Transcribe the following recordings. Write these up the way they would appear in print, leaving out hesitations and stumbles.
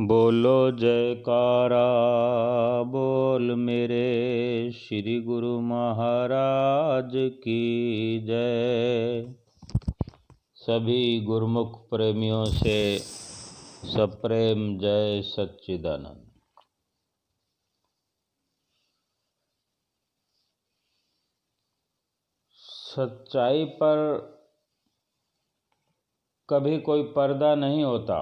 बोलो जयकारा बोल मेरे श्री गुरु महाराज की जय। सभी गुरुमुख प्रेमियों से सप्रेम जय सच्चिदानंद। सच्चाई पर कभी कोई पर्दा नहीं होता।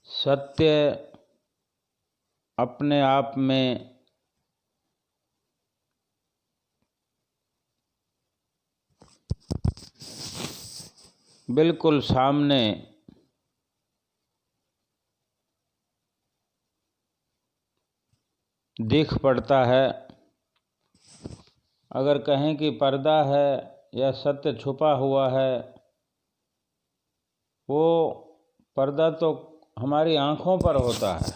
सत्य अपने आप में बिल्कुल सामने दिख पड़ता है। अगर कहें कि पर्दा है या सत्य छुपा हुआ है, वो पर्दा तो हमारी आँखों पर होता है।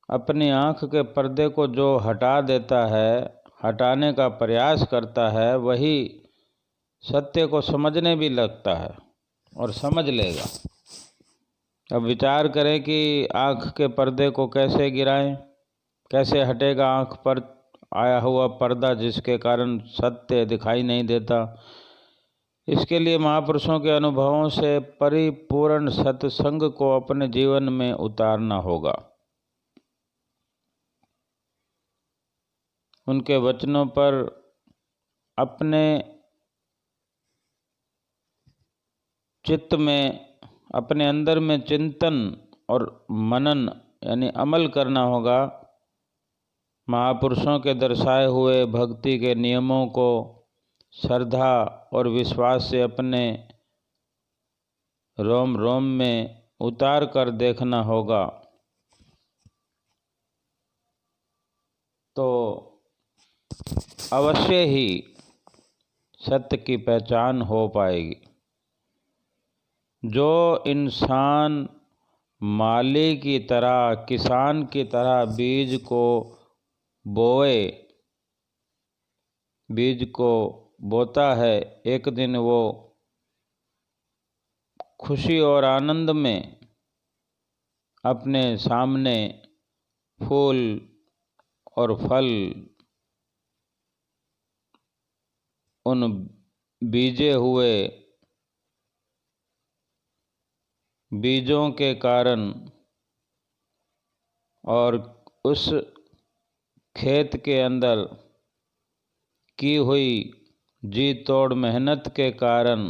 अपनी आँख के पर्दे को जो हटा देता है, हटाने का प्रयास करता है, वही सत्य को समझने भी लगता है और समझ लेगा। अब विचार करें कि आँख के पर्दे को कैसे गिराएं, कैसे हटेगा आँख पर आया हुआ पर्दा जिसके कारण सत्य दिखाई नहीं देता। इसके लिए महापुरुषों के अनुभवों से परिपूर्ण सत्संग को अपने जीवन में उतारना होगा। उनके वचनों पर अपने चित्त में, अपने अंदर में चिंतन और मनन यानी अमल करना होगा। महापुरुषों के दर्शाए हुए भक्ति के नियमों को श्रद्धा और विश्वास से अपने रोम रोम में उतार कर देखना होगा, तो अवश्य ही सत्य की पहचान हो पाएगी। जो इंसान माली की तरह, किसान की तरह बीज को बोता है, एक दिन वो खुशी और आनंद में अपने सामने फूल और फल उन बीजे हुए बीजों के कारण और उस खेत के अंदर की हुई जी तोड़ मेहनत के कारण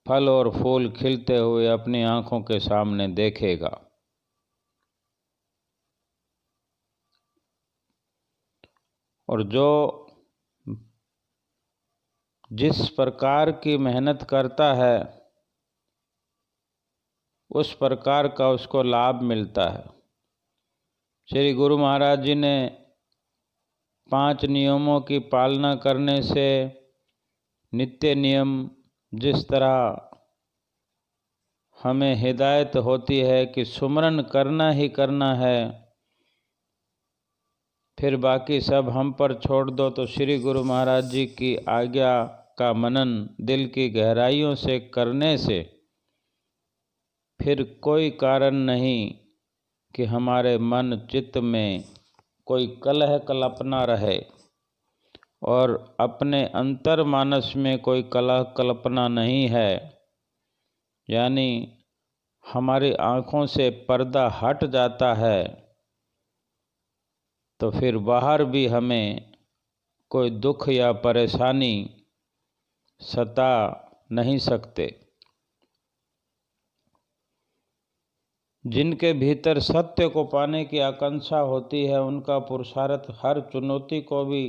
फल और फूल खिलते हुए अपनी आँखों के सामने देखेगा। और जो जिस प्रकार की मेहनत करता है, उस प्रकार का उसको लाभ मिलता है। श्री गुरु महाराज जी ने 5 नियमों की पालना करने से, नित्य नियम जिस तरह हमें हिदायत होती है कि सुमरन करना ही करना है, फिर बाकी सब हम पर छोड़ दो, तो श्री गुरु महाराज जी की आज्ञा का मनन दिल की गहराइयों से करने से फिर कोई कारण नहीं कि हमारे मन चित्त में कोई कलह कल्पना रहे, और अपने अंतर मानस में कोई कलह कल्पना नहीं है, यानी हमारी आँखों से पर्दा हट जाता है, तो फिर बाहर भी हमें कोई दुख या परेशानी सता नहीं सकते। जिनके भीतर सत्य को पाने की आकांक्षा होती है, उनका पुरुषार्थ हर चुनौती को भी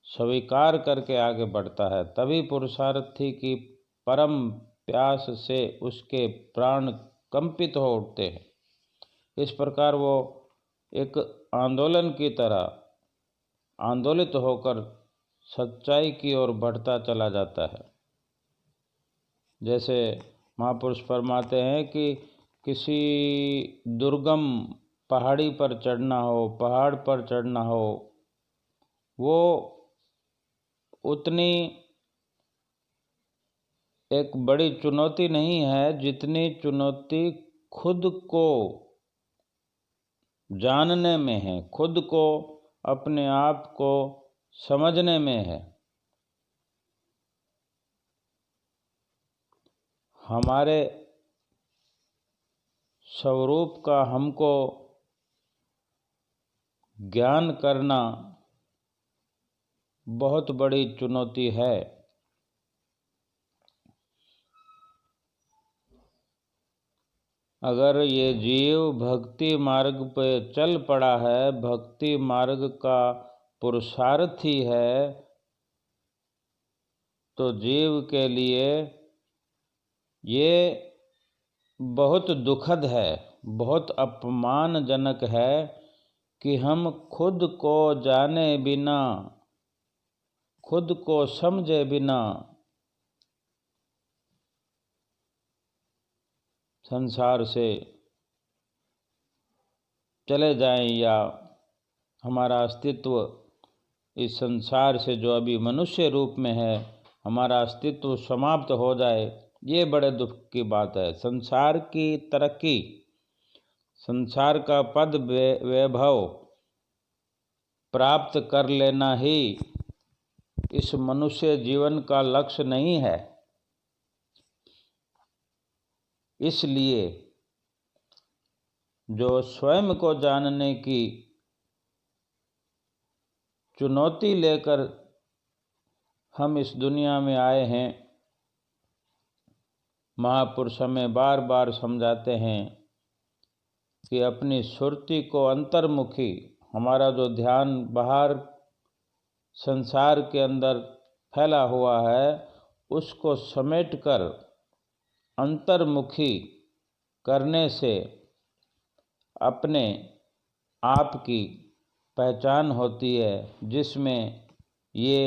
स्वीकार करके आगे बढ़ता है। तभी पुरुषार्थी की परम प्यास से उसके प्राण कंपित हो उठते हैं। इस प्रकार वो एक आंदोलन की तरह आंदोलित होकर सच्चाई की ओर बढ़ता चला जाता है। जैसे महापुरुष फरमाते हैं कि किसी दुर्गम पहाड़ी पर चढ़ना हो, पहाड़ पर चढ़ना हो, वो उतनी एक बड़ी चुनौती नहीं है जितनी चुनौती खुद को जानने में है, खुद को, अपने आप को समझने में है। हमारे स्वरूप का हमको ज्ञान करना बहुत बड़ी चुनौती है। अगर ये जीव भक्ति मार्ग पे चल पड़ा है, भक्ति मार्ग का पुरुषार्थी है, तो जीव के लिए ये बहुत दुखद है, बहुत अपमानजनक है कि हम खुद को जाने बिना, खुद को समझे बिना संसार से चले जाएं, या हमारा अस्तित्व इस संसार से, जो अभी मनुष्य रूप में है, हमारा अस्तित्व समाप्त हो जाए। ये बड़े दुख की बात है। संसार की तरक्की, संसार का पद वैभव प्राप्त कर लेना ही इस मनुष्य जीवन का लक्ष्य नहीं है। इसलिए जो स्वयं को जानने की चुनौती लेकर हम इस दुनिया में आए हैं, महापुरुष हमें बार बार समझाते हैं कि अपनी सुरति को अंतर्मुखी, हमारा जो ध्यान बाहर संसार के अंदर फैला हुआ है, उसको समेटकर अंतर्मुखी करने से अपने आप की पहचान होती है, जिसमें ये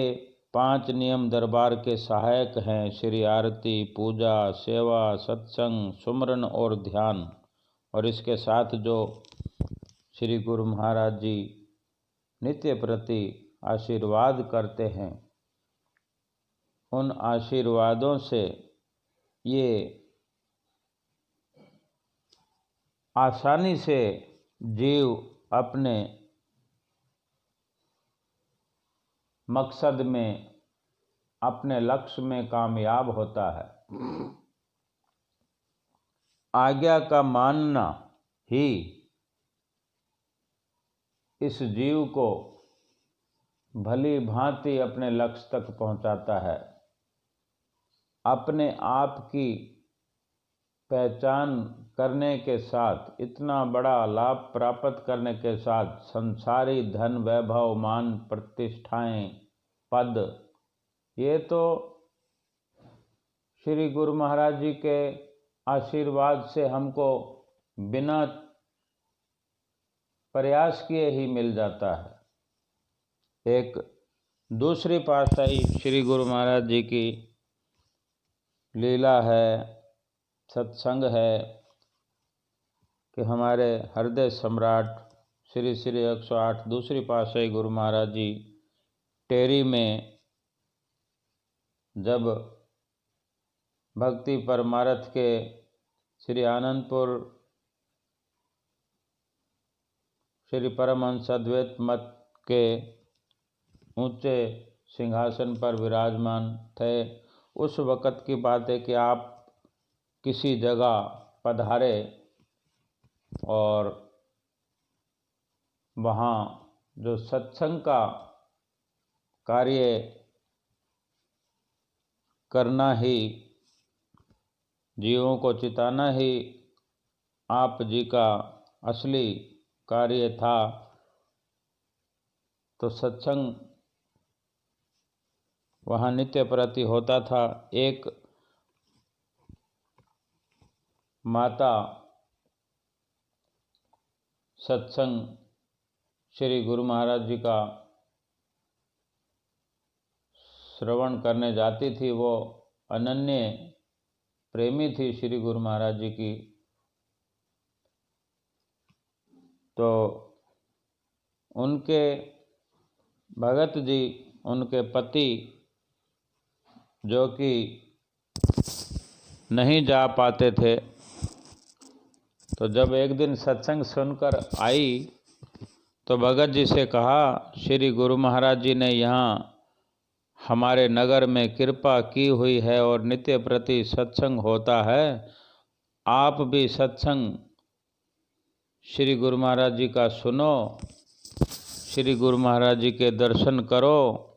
5 नियम दरबार के सहायक हैं: श्री आरती, पूजा, सेवा, सत्संग, सुमरन और ध्यान। और इसके साथ जो श्री गुरु महाराज जी नित्य प्रति आशीर्वाद करते हैं, उन आशीर्वादों से ये आसानी से जीव अपने मकसद में, अपने लक्ष्य में कामयाब होता है। आज्ञा का मानना ही इस जीव को भली भांति अपने लक्ष्य तक पहुंचाता है। अपने आप की पहचान करने के साथ, इतना बड़ा लाभ प्राप्त करने के साथ, संसारी धन, वैभव, मान, प्रतिष्ठाएं, पद, ये तो श्री गुरु महाराज जी के आशीर्वाद से हमको बिना प्रयास किए ही मिल जाता है। एक दूसरी पातशाही श्री गुरु महाराज जी की लीला है, सत्संग है, कि हमारे हृदय सम्राट श्री श्री 108 दूसरी पातशाही गुरु महाराज जी टेरी में जब भक्ति परमार्थ के श्री आनंदपुर श्री परमहंस अद्वैत मत के ऊंचे सिंहासन पर विराजमान थे, उस वक़्त की बात है कि आप किसी जगह पधारे और वहाँ जो सत्संग का कार्य करना ही, जीवों को चिताना ही आप जी का असली कार्य था। तो सत्संग वहाँ नित्य प्रति होता था। एक माता सत्संग श्री गुरु महाराज जी का श्रवण करने जाती थी। वो अनन्य प्रेमी थी श्री गुरु महाराज जी की। तो उनके भगत जी उनके पति जो कि नहीं जा पाते थे, तो जब एक दिन सत्संग सुनकर आई तो भगत जी से कहा, श्री गुरु महाराज जी ने यहाँ हमारे नगर में कृपा की हुई है और नित्य प्रति सत्संग होता है, आप भी सत्संग श्री गुरु महाराज जी का सुनो, श्री गुरु महाराज जी के दर्शन करो,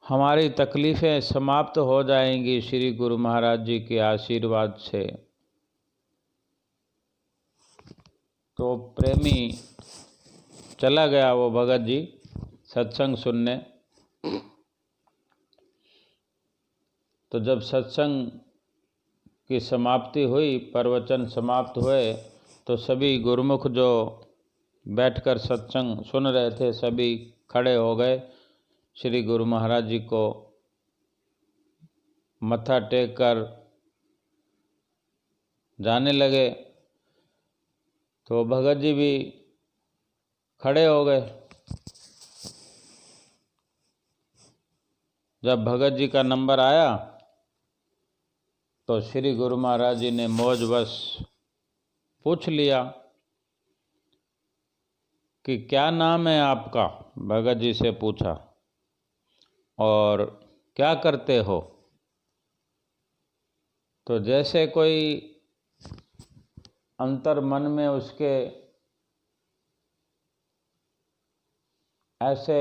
हमारी तकलीफ़ें समाप्त हो जाएंगी श्री गुरु महाराज जी के आशीर्वाद से। तो प्रेमी चला गया वो भगत जी सत्संग सुनने। तो जब सत्संग की समाप्ति हुई, प्रवचन समाप्त हुए, तो सभी गुरुमुख जो बैठकर सत्संग सुन रहे थे सभी खड़े हो गए, श्री गुरु महाराज जी को मत्था टेक कर जाने लगे। तो भगत जी भी खड़े हो गए। जब भगत जी का नंबर आया तो श्री गुरु महाराज जी ने मौजवश पूछ लिया कि क्या नाम है आपका। भगत जी से पूछा, और क्या करते हो। तो जैसे कोई अंतर मन में उसके ऐसे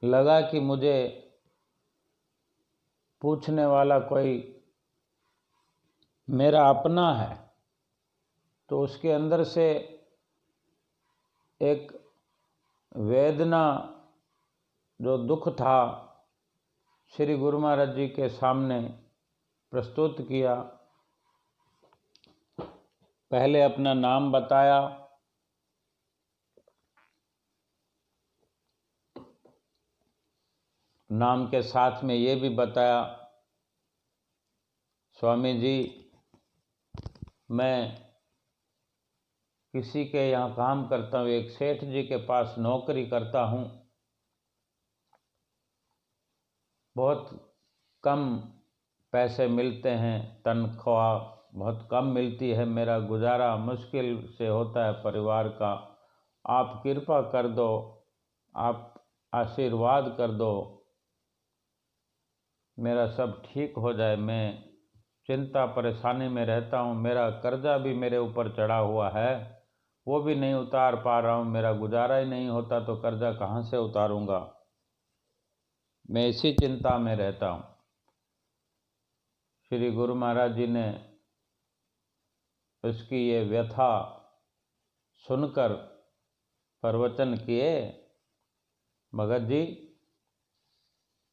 लगा कि मुझे पूछने वाला कोई मेरा अपना है, तो उसके अंदर से एक वेदना, जो दुख था, श्री गुरु महाराज जी के सामने प्रस्तुत किया। पहले अपना नाम बताया, नाम के साथ में ये भी बताया, स्वामी जी मैं किसी के यहाँ काम करता हूँ, एक सेठ जी के पास नौकरी करता हूँ, बहुत कम पैसे मिलते हैं, तनख्वाह बहुत कम मिलती है, मेरा गुजारा मुश्किल से होता है परिवार का, आप कृपा कर दो, आप आशीर्वाद कर दो, मेरा सब ठीक हो जाए, मैं चिंता परेशानी में रहता हूँ, मेरा कर्जा भी मेरे ऊपर चढ़ा हुआ है, वो भी नहीं उतार पा रहा हूँ, मेरा गुजारा ही नहीं होता तो कर्जा कहाँ से उतारूँगा, मैं इसी चिंता में रहता हूँ। श्री गुरु महाराज जी ने उसकी ये व्यथा सुनकर प्रवचन किए, भगत जी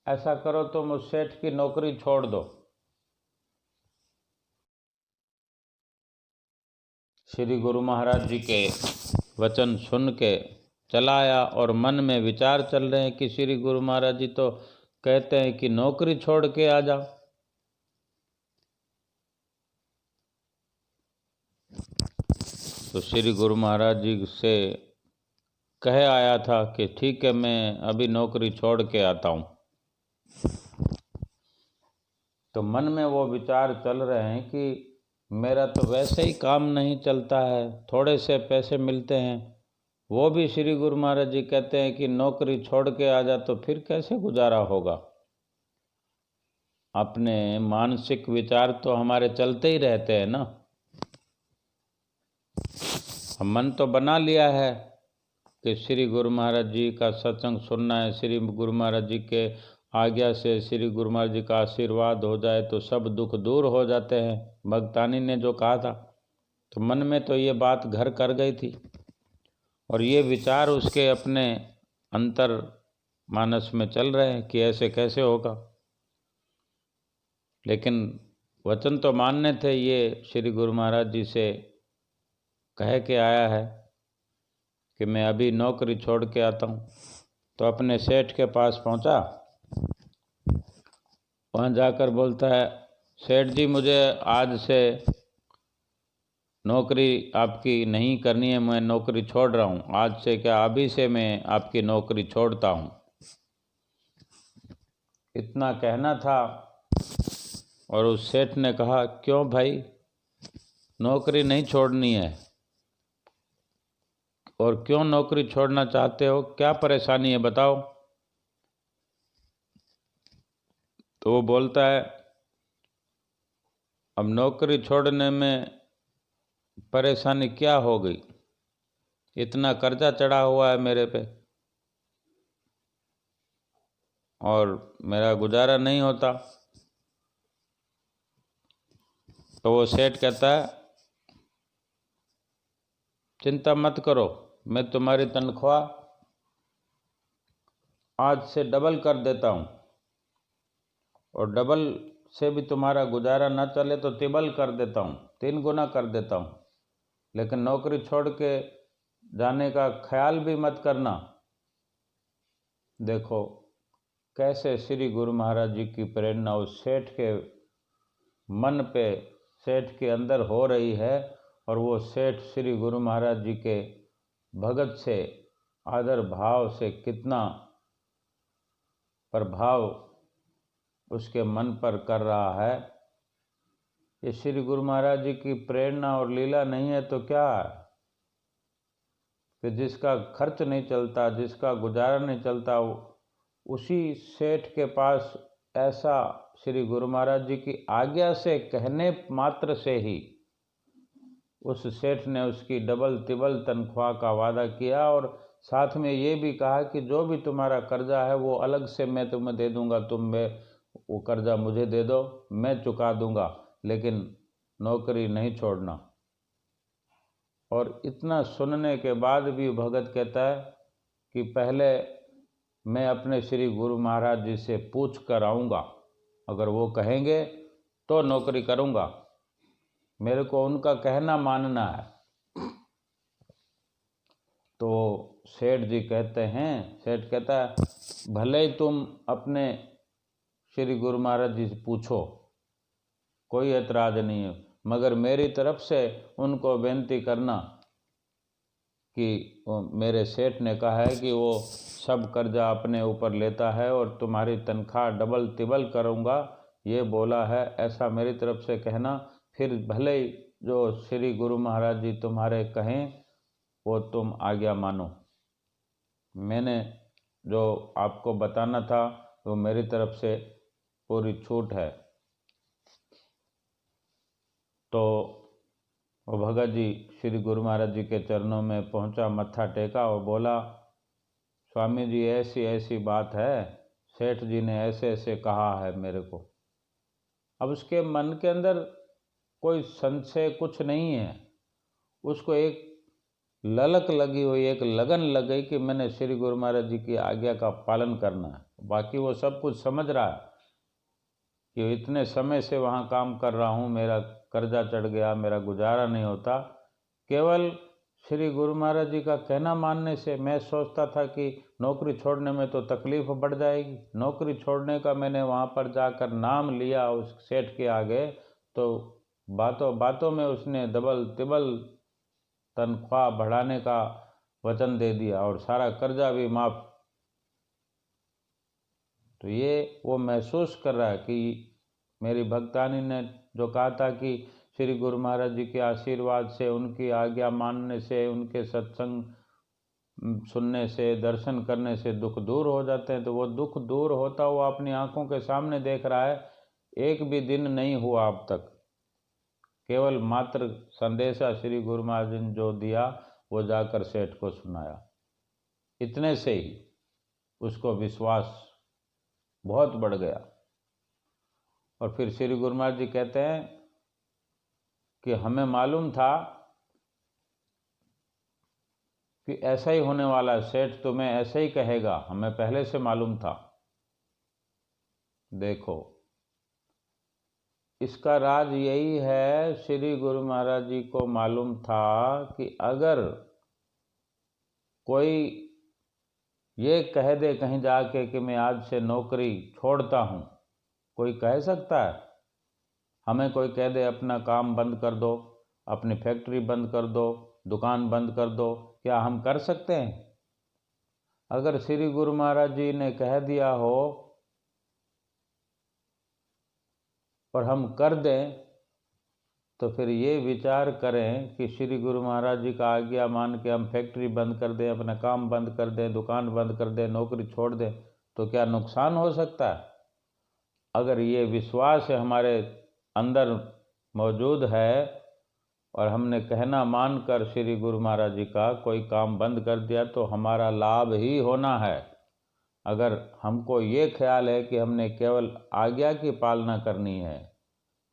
ऐसा करो तुम उस सेठ की नौकरी छोड़ दो। श्री गुरु महाराज जी के वचन सुन के चला आया और मन में विचार चल रहे हैं कि श्री गुरु महाराज जी तो कहते हैं कि नौकरी छोड़ के आ जाओ। तो श्री गुरु महाराज जी से कह आया था कि ठीक है मैं अभी नौकरी छोड़ के आता हूँ। तो मन में वो विचार चल रहे हैं कि मेरा तो वैसे ही काम नहीं चलता है, थोड़े से पैसे मिलते हैं, वो भी श्री गुरु महाराज जी कहते हैं कि नौकरी छोड़ के आ जा, तो फिर कैसे गुजारा होगा। अपने मानसिक विचार तो हमारे चलते ही रहते हैं ना। हम मन तो बना लिया है कि श्री गुरु महाराज जी का सत्संग सुनना है, श्री गुरु महाराज जी के आज्ञा से श्री गुरु महाराज जी का आशीर्वाद हो जाए तो सब दुख दूर हो जाते हैं, भगतानी ने जो कहा था। तो मन में तो ये बात घर कर गई थी और ये विचार उसके अपने अंतर मानस में चल रहे हैं कि ऐसे कैसे होगा। लेकिन वचन तो मानने थे, ये श्री गुरु महाराज जी से कह के आया है कि मैं अभी नौकरी छोड़ के आता हूँ। तो अपने सेठ के पास पहुँचा, वहाँ जाकर बोलता है, सेठ जी मुझे आज से नौकरी आपकी नहीं करनी है, मैं नौकरी छोड़ रहा हूँ, आज से क्या अभी से मैं आपकी नौकरी छोड़ता हूँ। इतना कहना था और उस सेठ ने कहा, क्यों भाई, नौकरी नहीं छोड़नी है? और क्यों नौकरी छोड़ना चाहते हो, क्या परेशानी है बताओ? तो वो बोलता है, अब नौकरी छोड़ने में परेशानी क्या हो गई, इतना कर्जा चढ़ा हुआ है मेरे पे और मेरा गुजारा नहीं होता। तो वो सेठ कहता है, चिंता मत करो, मैं तुम्हारी तनख्वाह आज से डबल कर देता हूँ, और डबल से भी तुम्हारा गुजारा न चले तो तिबल कर देता हूँ, 3 गुना कर देता हूँ, लेकिन नौकरी छोड़ के जाने का ख्याल भी मत करना। देखो कैसे श्री गुरु महाराज जी की प्रेरणा उस सेठ के मन पे, सेठ के अंदर हो रही है, और वो सेठ श्री गुरु महाराज जी के भगत से, आदर भाव से कितना प्रभाव उसके मन पर कर रहा है। ये श्री गुरु महाराज जी की प्रेरणा और लीला नहीं है तो क्या है कि जिसका खर्च नहीं चलता, जिसका गुजारा नहीं चलता, उसी सेठ के पास ऐसा श्री गुरु महाराज जी की आज्ञा से कहने मात्र से ही उस सेठ ने उसकी डबल तिबल तनख्वाह का वादा किया, और साथ में ये भी कहा कि जो भी तुम्हारा कर्जा है वो अलग से मैं तुम्हें दे दूंगा, तुम वो कर्जा मुझे दे दो, मैं चुका दूंगा, लेकिन नौकरी नहीं छोड़ना। और इतना सुनने के बाद भी भगत कहता है कि पहले मैं अपने श्री गुरु महाराज जी से पूछ कर आऊँगा, अगर वो कहेंगे तो नौकरी करूँगा, मेरे को उनका कहना मानना है। तो सेठ जी कहते हैं, सेठ कहता है, भले ही तुम अपने श्री गुरु महाराज जी से पूछो, कोई ऐतराज नहीं है, मगर मेरी तरफ से उनको बेनती करना कि मेरे सेठ ने कहा है कि वो सब कर्जा अपने ऊपर लेता है और तुम्हारी तनख्वाह डबल तिबल करूँगा, ये बोला है, ऐसा मेरी तरफ से कहना, फिर भले ही जो श्री गुरु महाराज जी तुम्हारे कहें वो तुम आज्ञा मानो। मैंने जो आपको बताना था वो मेरी तरफ से पूरी छूट है। तो वो भगत जी श्री गुरु महाराज जी के चरणों में पहुंचा, मत्था टेका और बोला, स्वामी जी ऐसी ऐसी बात है, सेठ जी ने ऐसे ऐसे कहा है मेरे को। अब उसके मन के अंदर कोई संशय कुछ नहीं है, उसको एक ललक लगी हुई, एक लगन लग गई कि मैंने श्री गुरु महाराज जी की आज्ञा का पालन करना है। बाकी वो सब कुछ समझ रहा है कि इतने समय से वहाँ काम कर रहा हूँ, मेरा कर्जा चढ़ गया, मेरा गुजारा नहीं होता, केवल श्री गुरु महाराज जी का कहना मानने से। मैं सोचता था कि नौकरी छोड़ने में तो तकलीफ बढ़ जाएगी, नौकरी छोड़ने का मैंने वहाँ पर जाकर नाम लिया उस सेठ के आगे, तो बातों बातों में उसने डबल तिबल तनख्वाह बढ़ाने का वचन दे दिया और सारा कर्जा भी माफ। तो ये वो महसूस कर रहा है कि मेरी भक्तानी ने जो कहा था कि श्री गुरु महाराज जी के आशीर्वाद से, उनकी आज्ञा मानने से, उनके सत्संग सुनने से, दर्शन करने से दुख दूर हो जाते हैं, तो वो दुख दूर होता हुआ अपनी आंखों के सामने देख रहा है। एक भी दिन नहीं हुआ अब तक, केवल मात्र संदेशा श्री गुरु महाराज जी ने जो दिया वो जाकर सेठ को सुनाया, इतने से ही उसको विश्वास बहुत बढ़ गया। और फिर श्री गुरु महाराज जी कहते हैं कि हमें मालूम था कि ऐसा ही होने वाला है, सेठ तुम्हें ऐसे ही कहेगा, हमें पहले से मालूम था। देखो इसका राज यही है, श्री गुरु महाराज जी को मालूम था कि अगर कोई ये कह दे कहीं जाके कि मैं आज से नौकरी छोड़ता हूँ, कोई कह सकता है? हमें कोई कह दे अपना काम बंद कर दो, अपनी फैक्ट्री बंद कर दो, दुकान बंद कर दो, क्या हम कर सकते हैं? अगर श्री गुरु महाराज जी ने कह दिया हो और हम कर दें तो फिर ये विचार करें कि श्री गुरु महाराज जी का आज्ञा मान के हम फैक्ट्री बंद कर दें, अपना काम बंद कर दें, दुकान बंद कर दें, नौकरी छोड़ दें, तो क्या नुकसान हो सकता है? अगर ये विश्वास है हमारे अंदर मौजूद है और हमने कहना मानकर श्री गुरु महाराज जी का कोई काम बंद कर दिया तो हमारा लाभ ही होना है। अगर हमको ये ख्याल है कि हमने केवल आज्ञा की पालना करनी है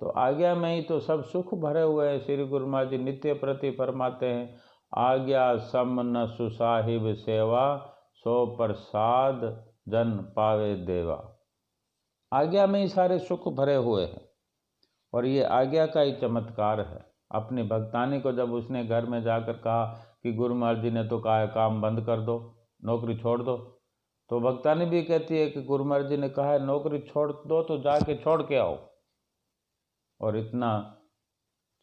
तो आज्ञा में ही तो सब सुख भरे हुए हैं। श्री गुरु महाराज जी नित्य प्रति फरमाते हैं, आज्ञा सम न सुसाहिब सेवा, सो प्रसाद जन पावे देवा। आज्ञा में ही सारे सुख भरे हुए हैं और ये आज्ञा का ही चमत्कार है। अपनी भक्तानी को जब उसने घर में जाकर कहा कि गुरु महाराज जी ने तो कहा है काम बंद कर दो, नौकरी छोड़ दो, तो भक्तानी भी कहती है कि गुरु महाराज जी ने कहा है नौकरी छोड़ दो तो जाके छोड़ के आओ। और इतना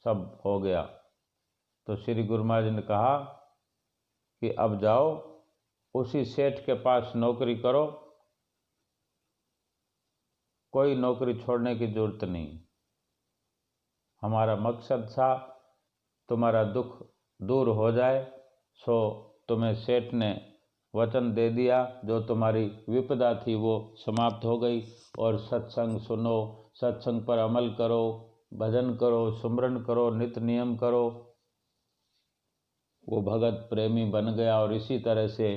सब हो गया तो श्री गुरु महाराज जी ने कहा कि अब जाओ उसी सेठ के पास नौकरी करो, कोई नौकरी छोड़ने की जरूरत नहीं। हमारा मकसद था तुम्हारा दुख दूर हो जाए, सो तुम्हें सेठ ने वचन दे दिया, जो तुम्हारी विपदा थी वो समाप्त हो गई। और सत्संग सुनो, सत्संग पर अमल करो, भजन करो, सुमरन करो, नित्य नियम करो। वो भगत प्रेमी बन गया और इसी तरह से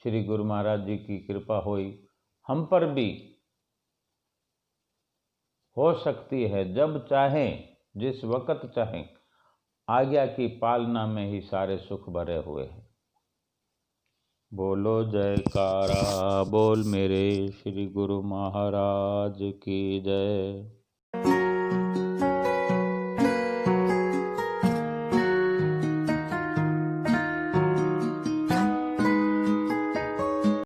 श्री गुरु महाराज जी की कृपा हुई। हम पर भी हो सकती है, जब चाहें, जिस वक़्त चाहें। आज्ञा की पालना में ही सारे सुख भरे हुए हैं। बोलो जयकारा बोल मेरे श्री गुरु महाराज की जय।